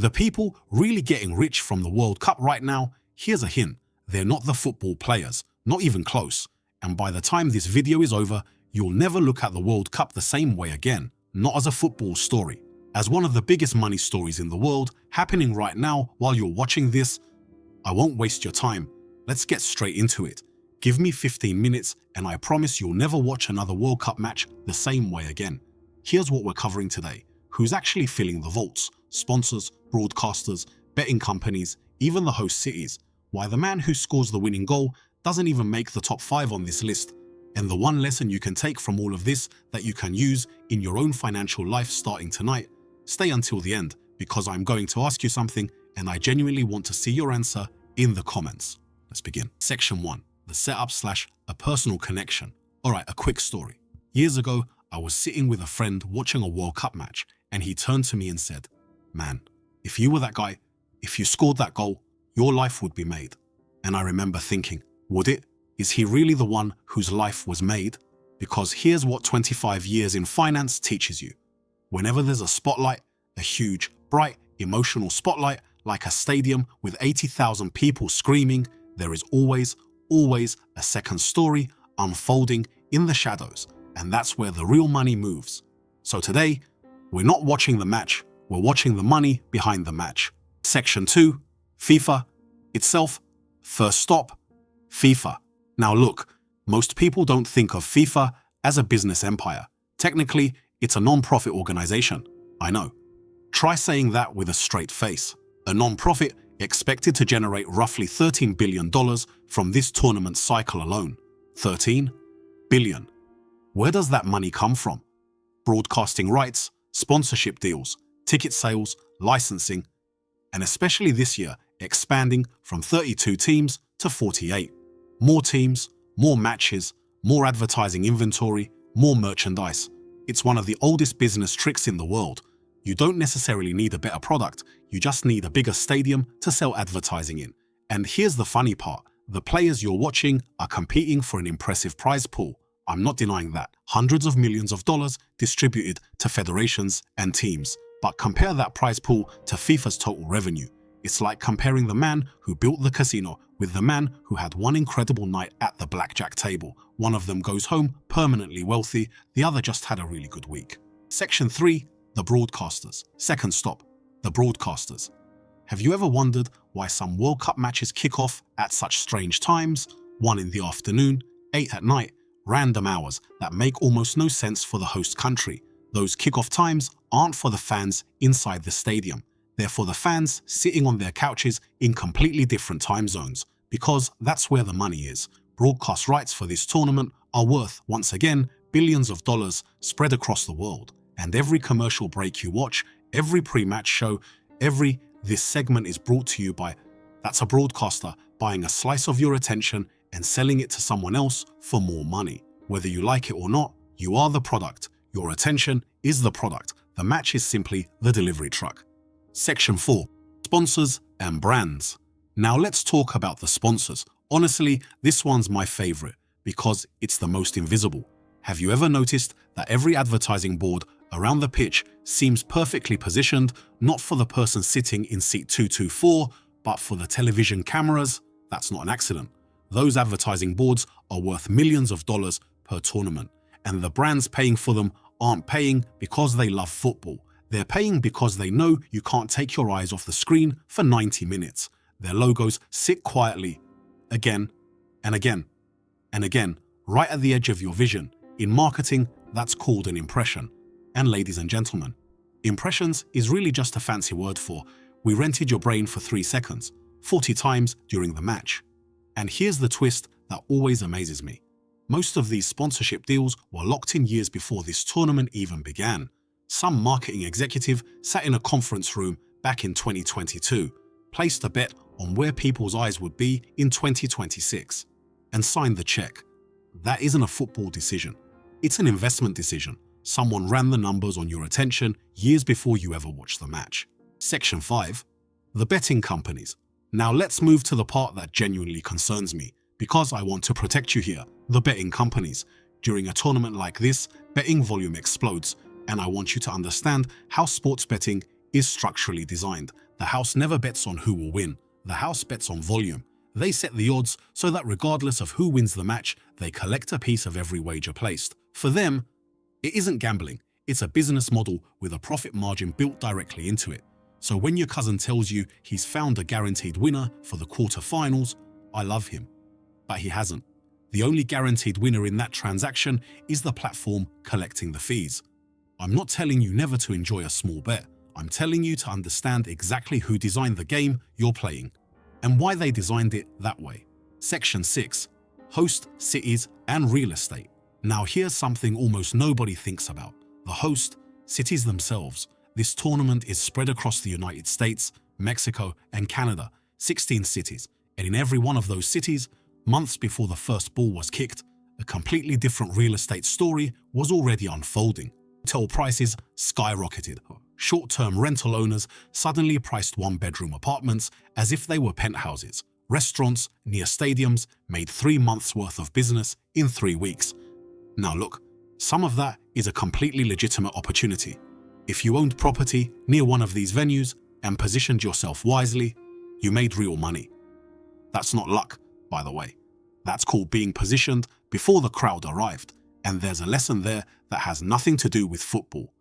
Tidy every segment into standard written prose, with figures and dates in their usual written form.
The people really getting rich from the World Cup right now, here's a hint, they're not the football players, not even close. And by the time this video is over, you'll never look at the World Cup the same way again, not as a football story. As one of the biggest money stories in the world, happening right now while you're watching this, I won't waste your time. Let's get straight into it. Give me 15 minutes and I promise you'll never watch another World Cup match the same way again. Here's what we're covering today. Who's actually filling the vaults? Sponsors, broadcasters, betting companies, even the host cities. Why the man who scores the winning goal doesn't even make the top 5 on this list. And the one lesson you can take from all of this that you can use in your own financial life starting tonight. Stay until the end because I'm going to ask you something and I genuinely want to see your answer in the comments. Let's begin. Section 1. The setup/a personal connection. Alright, a quick story. Years ago, I was sitting with a friend watching a World Cup match and he turned to me and said, "Man, if you were that guy, if you scored that goal, your life would be made." And I remember thinking, would it? Is he really the one whose life was made? Because here's what 25 years in finance teaches you. Whenever there's a spotlight, a huge, bright, emotional spotlight, like a stadium with 80,000 people screaming, there is always a second story unfolding in the shadows. And that's where the real money moves. So today, we're not watching the match, we're watching the money behind the match. Section 2, FIFA itself. First stop, FIFA. Now look, most people don't think of FIFA as a business empire. Technically, it's a non-profit organization. I know. Try saying that with a straight face. A non-profit expected to generate roughly $13 billion from this tournament cycle alone. 13 billion. Where does that money come from? Broadcasting rights, sponsorship deals, ticket sales, licensing, and especially this year, expanding from 32 teams to 48. More teams, more matches, more advertising inventory, more merchandise. It's one of the oldest business tricks in the world. You don't necessarily need a better product, you just need a bigger stadium to sell advertising in. And here's the funny part, the players you're watching are competing for an impressive prize pool. I'm not denying that. Hundreds of millions of dollars distributed to federations and teams. But compare that prize pool to FIFA's total revenue. It's like comparing the man who built the casino with the man who had one incredible night at the blackjack table. One of them goes home permanently wealthy, the other just had a really good week. Section 3. The broadcasters. Second stop, the broadcasters. Have you ever wondered why some World Cup matches kick off at such strange times? 1 in the afternoon, 8 at night, random hours that make almost no sense for the host country. Those kickoff times aren't for the fans inside the stadium. They're for the fans sitting on their couches in completely different time zones, because that's where the money is. Broadcast rights for this tournament are worth, once again, billions of dollars spread across the world. And every commercial break you watch, every pre-match show, this segment is brought to you by, that's a broadcaster buying a slice of your attention and selling it to someone else for more money. Whether you like it or not, you are the product. Your attention is the product. The match is simply the delivery truck. Section 4. Sponsors and brands. Now let's talk about the sponsors. Honestly, this one's my favorite because it's the most invisible. Have you ever noticed that every advertising board around the pitch seems perfectly positioned, not for the person sitting in seat 224, but for the television cameras? That's not an accident. Those advertising boards are worth millions of dollars per tournament, and the brands paying for them aren't paying because they love football. They're paying because they know you can't take your eyes off the screen for 90 minutes. Their logos sit quietly, again and again and again, right at the edge of your vision. In marketing, that's called an impression. And ladies and gentlemen, impressions is really just a fancy word for, we rented your brain for 3 seconds, 40 times during the match. And here's the twist that always amazes me. Most of these sponsorship deals were locked in years before this tournament even began. Some marketing executive sat in a conference room back in 2022, placed a bet on where people's eyes would be in 2026, and signed the check. That isn't a football decision. It's an investment decision. Someone ran the numbers on your attention years before you ever watched the match. Section 5. The betting companies. Now let's move to the part that genuinely concerns me, because I want to protect you here. The betting companies. During a tournament like this, betting volume explodes, and I want you to understand how sports betting is structurally designed. The house never bets on who will win. The house bets on volume. They set the odds so that regardless of who wins the match, they collect a piece of every wager placed. For them, it isn't gambling. It's a business model with a profit margin built directly into it. So when your cousin tells you he's found a guaranteed winner for the quarterfinals, I love him. But he hasn't. The only guaranteed winner in that transaction is the platform collecting the fees. I'm not telling you never to enjoy a small bet. I'm telling you to understand exactly who designed the game you're playing and why they designed it that way. Section 6. Host, cities, and real estate. Now here's something almost nobody thinks about. The host, cities themselves. This tournament is spread across the United States, Mexico, and Canada, 16 cities. And in every one of those cities, months before the first ball was kicked, a completely different real estate story was already unfolding. Hotel prices skyrocketed. Short-term rental owners suddenly priced one-bedroom apartments as if they were penthouses. Restaurants near stadiums made 3 months' worth of business in 3 weeks. Now look, some of that is a completely legitimate opportunity. If you owned property near one of these venues and positioned yourself wisely, you made real money. That's not luck, by the way. That's called being positioned before the crowd arrived. And there's a lesson there that has nothing to do with football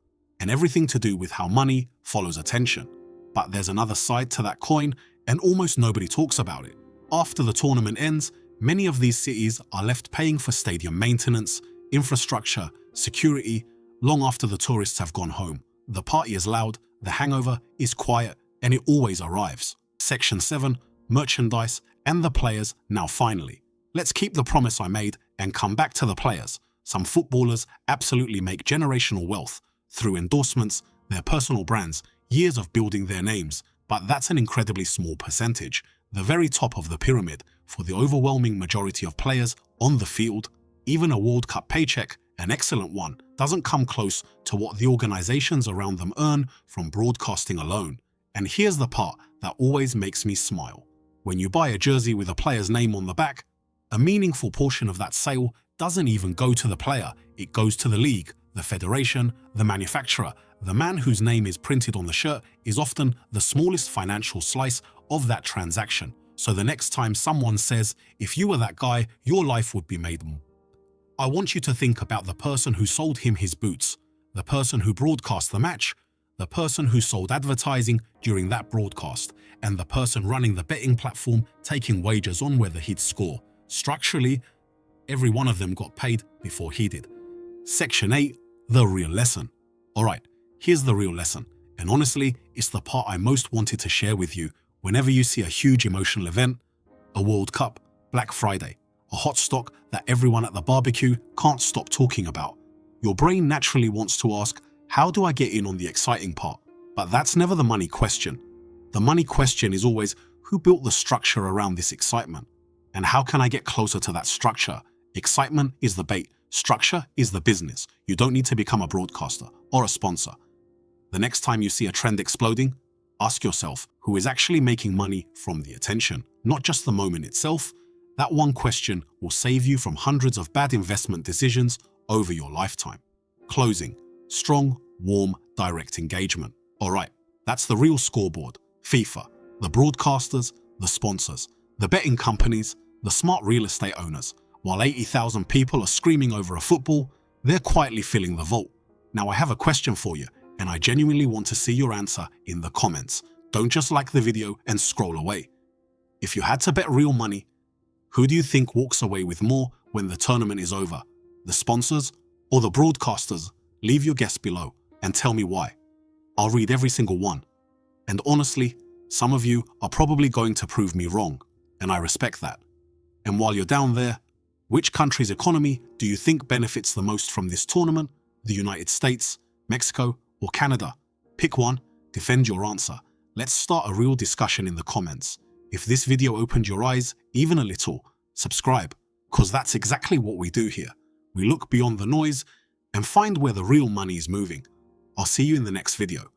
and everything to do with how money follows attention. But there's another side to that coin, and almost nobody talks about it. After the tournament ends, many of these cities are left paying for stadium maintenance, infrastructure, security, long after the tourists have gone home. The party is loud, the hangover is quiet, and it always arrives. Section 7. Merchandise and the players. Now finally, let's keep the promise I made and come back to the players. Some footballers absolutely make generational wealth through endorsements, their personal brands, years of building their names, but that's an incredibly small percentage, the very top of the pyramid for the overwhelming majority of players on the field. Even a World Cup paycheck, an excellent one, doesn't come close to what the organizations around them earn from broadcasting alone. And here's the part that always makes me smile. When you buy a jersey with a player's name on the back, a meaningful portion of that sale doesn't even go to the player. It goes to the league, the federation, the manufacturer. The man whose name is printed on the shirt is often the smallest financial slice of that transaction. So the next time someone says, if you were that guy, your life would be made more, I want you to think about the person who sold him his boots, the person who broadcast the match, the person who sold advertising during that broadcast, and the person running the betting platform taking wagers on whether he'd score. Structurally, every one of them got paid before he did. Section 8. The real lesson. Alright, here's the real lesson, and honestly, it's the part I most wanted to share with you whenever you see a huge emotional event, a World Cup, Black Friday, a hot stock that everyone at the barbecue can't stop talking about. Your brain naturally wants to ask, how do I get in on the exciting part? But that's never the money question. The money question is always, who built the structure around this excitement? And how can I get closer to that structure? Excitement is the bait. Structure is the business. You don't need to become a broadcaster or a sponsor. The next time you see a trend exploding, ask yourself who is actually making money from the attention, not just the moment itself. That one question will save you from hundreds of bad investment decisions over your lifetime. Closing. Strong, warm, direct engagement. Alright, that's the real scoreboard. FIFA, the broadcasters, the sponsors, the betting companies, the smart real estate owners. While 80,000 people are screaming over a football, they're quietly filling the vault. Now I have a question for you, and I genuinely want to see your answer in the comments. Don't just like the video and scroll away. If you had to bet real money, who do you think walks away with more when the tournament is over? The sponsors or the broadcasters? Leave your guess below and tell me why. I'll read every single one. And honestly, some of you are probably going to prove me wrong, and I respect that. And while you're down there, which country's economy do you think benefits the most from this tournament? The United States, Mexico, or Canada? Pick one, defend your answer. Let's start a real discussion in the comments. If this video opened your eyes even a little, subscribe, because that's exactly what we do here. We look beyond the noise and find where the real money is moving. I'll see you in the next video.